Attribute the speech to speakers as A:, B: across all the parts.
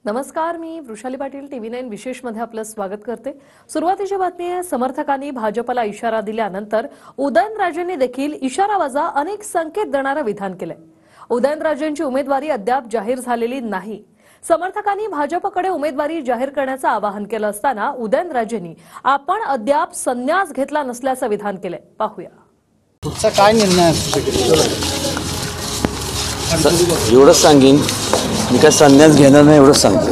A: नमस्कार, मी वृषाली पाटील TV9 विशेष मध्ये आपलं स्वागत करते। सुरुवातीची बातमी आहे, समर्थकांनी भाजपला इशारा दिल्यानंतर उदयनराजेंनी देखील इशारावजा अनेक संकेत देणारं विधान केलंय। उदयनराजेंची उमेदवारी अद्याप जाहीर झालेली नाही। समर्थकांनी भाजपकडे उमेदवारी जाहीर करण्याचं आवाहन केलं असताना उदयनराजेंनी आपण अद्याप संन्यास घेतला नसल्याचं विधान केलंय। पाहूया
B: तुमचा काय निर्णय
C: एवढंच सांगेन, मी काय संन्यास घेणार नाही एवढंच सांगतो।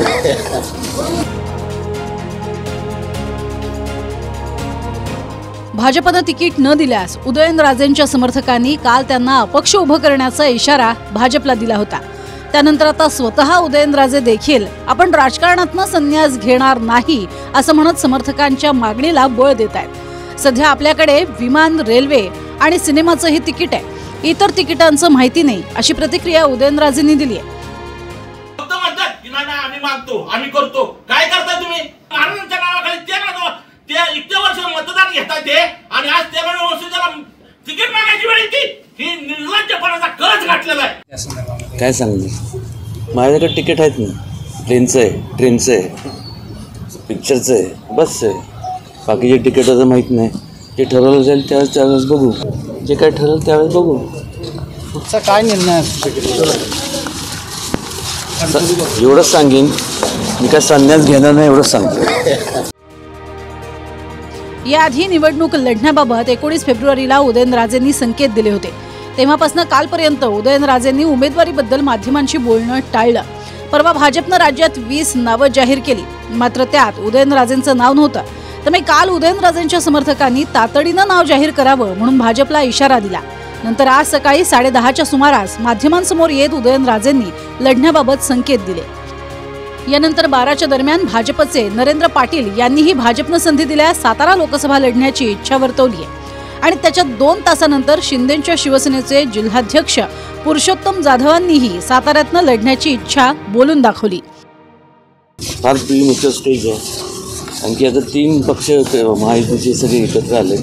D: भाजपनं तिकीट न दिल्यास उदयनराजेंच्या समर्थकांनी काल त्यांना अपक्ष उभं करण्याचा इशारा भाजपला दिला होता। त्यानंतर आता स्वतः उदयनराजे देखील आपण राजकारणातनं संन्यास घेणार नाही असं म्हणत समर्थकांच्या मागणीला बळ देत आहेत। सध्या आपल्याकडे विमान, रेल्वे आणि सिनेमाचंही तिकीट आहे, इतर तिकिटांचं माहिती नाही अशी प्रतिक्रिया उदयनराजेंनी दिली आहे।
E: आम्ही मागतो, आम्ही करतो, काय करताय तुम्ही? महाराजांच्या नावाखाली ते इतके वर्ष मतदान घेताय ते, आणि आज त्या त्याला तिकीट मागायची वेळ येते। ही निर्लज्जपणाचा कळस घातलेला आहे।
C: काय सांगू, माझ्याकडे तिकीट आहेत ना, प्लेनचं आहे, ट्रेनचं आहे, पिक्चरचं आहे, बसचं आहे। बाकीचे तिकीटाचं माहीत नाही, जे ठरवलं जाईल त्यावेळेस बघू, जे काय ठरवलं त्यावेळेस बघू।
B: तुमचा काय निर्णय
C: एवढंच सांगेन, मी काय संन्यास घेणार नाही एवढंच सांगतो।
D: याआधी निवडणूक लढण्याबाबत 19 फेब्रुवारीला उदयनराजेंनी संकेत दिले होते। तेव्हापासून कालपर्यंत उदयनराजेंनी उमेदवारीबद्दल माध्यमांशी बोलणं टाळलं। परवा भाजपनं राज्यात 20 नावं जाहीर केली, मात्र त्यात उदयनराजेंचं नाव नव्हतं। त्यामुळे काल उदयनराजेंच्या समर्थकांनी तातडीनं नाव जाहीर करावं म्हणून भाजपला इशारा दिला। नंतर आज सकाळी 10:30च्या सुमारास माध्यमांसमोर येत उदयनराजेंनी लढण्याबाबत संकेत दिले। यानंतर 12च्या दरम्यान भाजपचे नरेंद्र पाटील यांनीही भाजपनं संधी दिल्यास सातारा लोकसभा लढण्याची इच्छा वर्तवली आहे, आणि त्याच्या 2 तासानंतर शिंदेच्या शिवसेनेचे जिल्हाध्यक्ष पुरुषोत्तम जाधवांनीही साताऱ्यातनं लढण्याची इच्छा बोलून दाखवली।
C: फार प्रीमॅच्युअर स्टेज आहे, आणखी आता 3 पक्ष महायुतीचे सगळे एकत्र आले।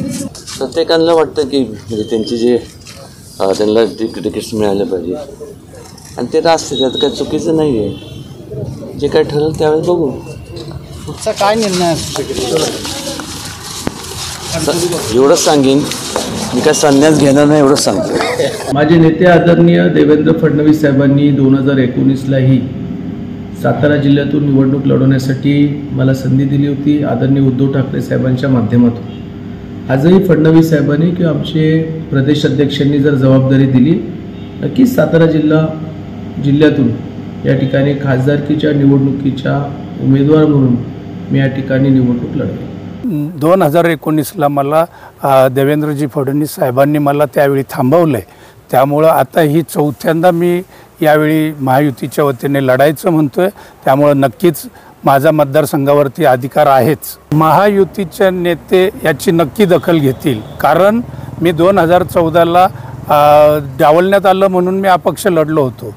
C: प्रत्येकाला वाटतं की म्हणजे त्यांचे जे त्यांना तिकीट्स मिळाले पाहिजे, आणि ते रास्ते त्यात काही चुकीचं नाही आहे। जे काय ठरवलं त्यावेळेस बघू।
B: तुमचा काय निर्णय
C: एवढंच सांगेन, मी काय संन्यास घेणार नाही एवढंच सांगतो।
F: माझे नेते आदरणीय देवेंद्र फडणवीस साहेबांनी 2019लाही सातारा जिल्ह्यातून निवडणूक लढवण्यासाठी मला संधी दिली होती, आदरणीय उद्धव ठाकरे साहेबांच्या माध्यमातून। आजही फडणवीस साहेबांनी किंवा आमचे प्रदेश अध्यक्षांनी जर जबाबदारी दिली, नक्कीच सातारा जिल्ह्यातून या ठिकाणी खासदारकीच्या निवडणुकीच्या उमेदवार म्हणून मी या ठिकाणी निवडणूक लढवेन।
G: 2019ला मला देवेंद्रजी फडणवीस साहेबांनी मला त्यावेळी थांबवलं आहे, त्यामुळं आता ही 4थ्यांदा मी यावेळी महायुतीच्या वतीने लढायचं म्हणतोय, त्यामुळं नक्कीच माझा मतदारसंघावरती अधिकार आहेच। महायुतीचे नेते याची नक्की दखल घेतील, कारण मी 2014ला डावलण्यात आलं म्हणून मी अपक्ष लढलो होतो।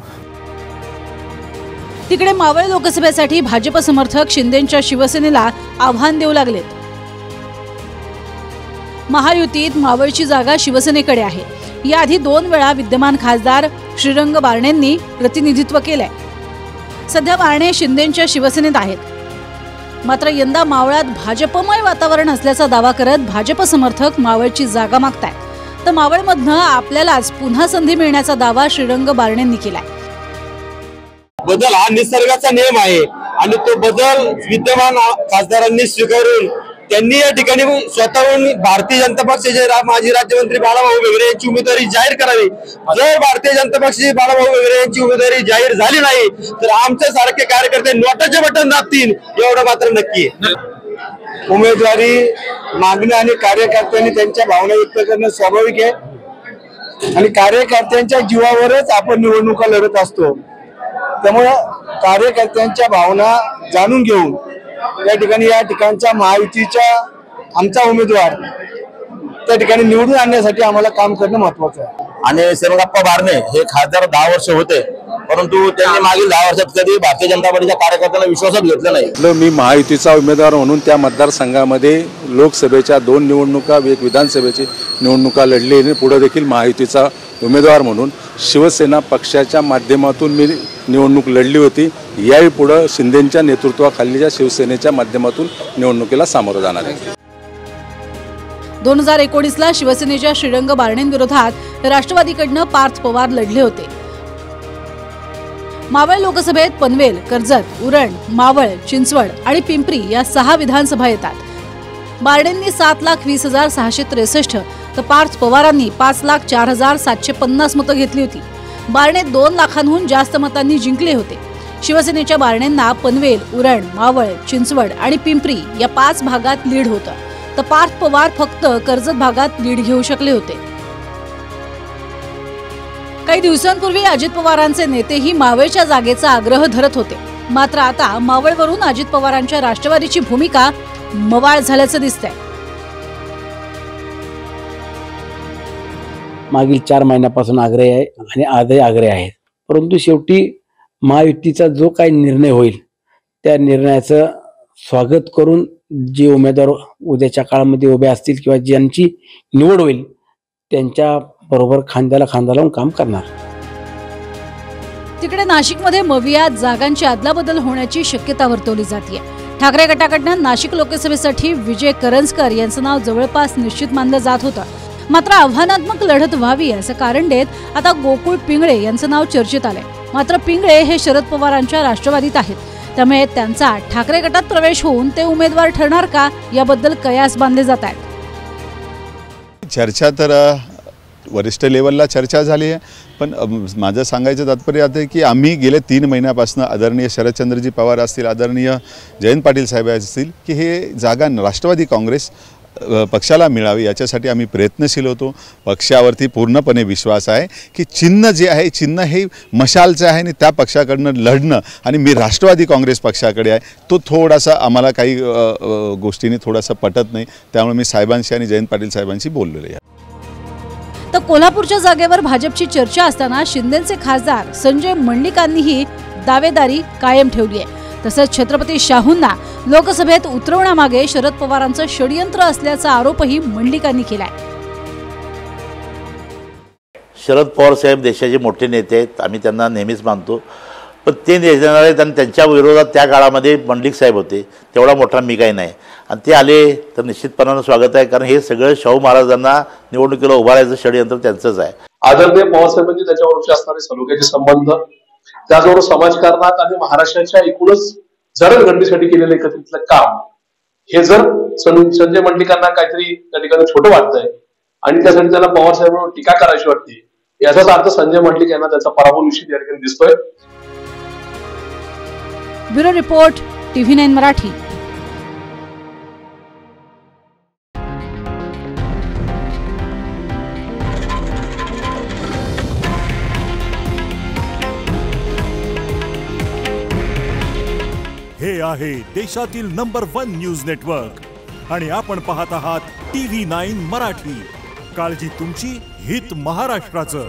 D: तिकडे मावळ लोकसभेसाठी भाजप समर्थक शिंदेच्या शिवसेनेला आव्हान देऊ लागलेत। महायुतीत मावळची जागा शिवसेनेकडे आहे। याआधी 2 वेळा विद्यमान खासदार श्रीरंग बारणेंनी प्रतिनिधित्व केलंय। सध्या बारणे शिंदेच्या शिवसेनेत आहेत, मात्र यंदा मावळात भाजपमय वातावरण असल्याचा दावा करत भाजप समर्थक मावळची जागा मागतायत। तर मावळमधनं आपल्यालाच पुन्हा संधी मिळण्याचा दावा श्रीरंग बारणेंनी केलाय।
E: बदल हा निसर्गाचा नियम आहे, आणि तो बदल विद्यमान खासदारांनी स्वीकारून त्यांनी या ठिकाणी स्वतःहून भारतीय जनता पक्षाचे माजी राज्यमंत्री बाळाभाऊ वेगळे यांची उमेदवारी जाहीर करावी। जर भारतीय जनता पक्षाची बाळाभाऊ वेगळे यांची उमेदवारी जाहीर झाली नाही तर आमच्या सारखे कार्यकर्ते नोटाचे बटन दाबतील, एवढं मात्र नक्की आहे। उमेदवारी मागणं आणि कार्यकर्त्यांनी त्यांच्या भावना व्यक्त करणं स्वाभाविक आहे, आणि कार्यकर्त्यांच्या जीवावरच आपण निवडणुका लढत असतो। त्यामुळे कार्यकर्त्यांच्या भावना जाणून घेऊन या ठिकाणच्या महायुतीचा आमचा उमेदवार त्या ठिकाणी निवडून आणण्यासाठी आम्हाला काम करणं महत्त्वाचं आहे।
H: आणि श्रीरंगप्पा बारणे हे खासदार 10 वर्ष होते, परंतु त्यांनी मागील 10 वर्षात कधी भारतीय जनता पार्टीच्या कार्यकर्त्यांना विश्वासात घेतलं नाही।
G: मी महायुतीचा उमेदवार म्हणून त्या मतदारसंघामध्ये लोकसभेच्या 2 निवडणुका, एक विधानसभेची निवडणुका लढली, आणि पुढे देखील महायुतीचा उमेदवार म्हणून शिवसेना पक्षाच्या माध्यमातून मी
I: निवडणूक लढली होती. याही पुढं शिंदेंच्या नेतृत्वाखालीच्या शिवसेनेच्या माध्यमातून निवडणुकीला सामोरं जाणार आहे.
D: 2019ला शिवसेनेच्या श्रीरंग बारणेंविरोधात राष्ट्रवादीकडनं पार्थ पवार लढले होते. मावळ लोकसभेत पनवेल, कर्जत, उरण, मावळ, चिंचवड आणि पिंपरी या 6 विधानसभा येतात. बारणेंनी 7,20,663 तर पार्थ पवारांनी 5,04,750 मतं घेतली होती. बारणे 2 लाखांहून जास्त मतांनी जिंकले होते. शिवसेनेच्या बारणेंना पनवेल, उरण, मावळ, चिंचवड आणि पिंपरी या 5 भागात लीड होतं, तर पार्थ पवार फक्त कर्जत भागात लीड घेऊ शकले होते. काही दिवसांपूर्वी अजित पवारांचे नेतेही मावळच्या जागेचा आग्रह धरत होते. मात्र आता मावळवरून अजित पवारांच्या राष्ट्रवादीची भूमिका मवाळ झाल्याचं दिसतंय.
J: मागील 4 महिन्यापासून आग्रह आहे आणि आजही आग्रह आहे. परंतु शेवटी महायुतीचा जो काही निर्णय होईल त्या निर्णयाचं स्वागत करून जे उमेदवार उद्याच्या काळामध्ये उभे असतील किंवा ज्यांची निवड होईल त्यांच्या बरोबर खांद्याला खांदा लावून काम करणार.
D: तिकडे नाशिकमध्ये मवियात जागांची अदलाबदल होण्याची शक्यता वर्तवली जाते. ठाकरे गटाकडनं नाशिक लोकसभेसाठी विजय करंजकर यांचं नाव जवळपास निश्चित मानलं जात होतं. मात्र आव्हानात्मक लढत व्हावी असं कारण देत आता गोकुळ पिंगळे यांचं नाव चर्चेत आलंय. मात्र पिंगळे हे शरद पवारांच्या राष्ट्रवादीत आहेत, त्यामुळे त्यांचा ठाकरे गटात प्रवेश होऊन ते उमेदवार ठरणार का याबद्दल कयास बांधले जात आहेत.
K: चर्चा तर वरिष्ठ लेवलला चर्चा झाली आहे, पण माझं सांगायचं तात्पर्य आता आहे की आम्ही गेले 3 महिन्यापासून आदरणीय शरदचंद्रजी पवार असतील, आदरणीय जयंत पाटील साहेब असतील की हे जागा राष्ट्रवादी काँग्रेस पक्षाला मिळावी याच्यासाठी आम्ही प्रयत्नशील होतो. पक्षावरती पूर्णपणे विश्वास आहे की चिन्ह जे आहे चिन्ह हे मशालचं आहे आणि त्या पक्षाकडनं लढणं आणि मी राष्ट्रवादी काँग्रेस पक्षाकडे आहे तो थोडासा आम्हाला काही गोष्टींनी थोडासा पटत नाही. त्यामुळे मी साहेबांशी आणि जयंत पाटील साहेबांशी बोललेलो आहे.
D: तर कोल्हापूरच्या जागेवर भाजपची चर्चा असताना शिंदेचे खासदार संजय मंडलिकांनीही दावेदारी कायम ठेवली आहे. तसंच छत्रपती शाहूंना लोकसभेत उतरवण्यामागे शरद पवारांचं षडयंत्र असल्याचा आरोपही मंडलिकांनी केलाय.
L: शरद पवार साहेब देशाचे मोठे नेते आहेत, आम्ही त्यांना नेहमीच मानतो. पण ते नेते आहेत आणि त्यांच्या विरोधात त्या काळामध्ये मंडलिक साहेब होते, तेवढा मोठा मी काही नाही. आणि ते आले तर निश्चितपणानं स्वागत आहे, कारण हे सगळं शाहू महाराजांना निवडणुकीला उभारायचं षडयंत्र त्यांचंच आहे.
M: आदरणीय पवारसाहेबांची त्याच्याबरोबर असणारे सलोख्याचे संबंध, त्याचबरोबर समाजकारणात आणि महाराष्ट्राच्या एकूणच जडणघडणीसाठी केलेलं एकत्रितलं काम, हे जर संजय मंडलिकांना काहीतरी त्या ठिकाणी छोटं वाटतंय आणि त्यासाठी त्यांना पवारसाहेबांवर टीका करायची वाटते, याचाच अर्थ संजय मंडलिक यांना त्याचा पराभव निश्चित या ठिकाणी दिसतोय.
D: Bureau report, TV9 Marathi.
N: हे आहे देशातील नंबर 1 न्यूज नेटवर्क आणि आपण पाहत आहात TV9 मराठी. काळजी तुमची, हित महाराष्ट्राचं.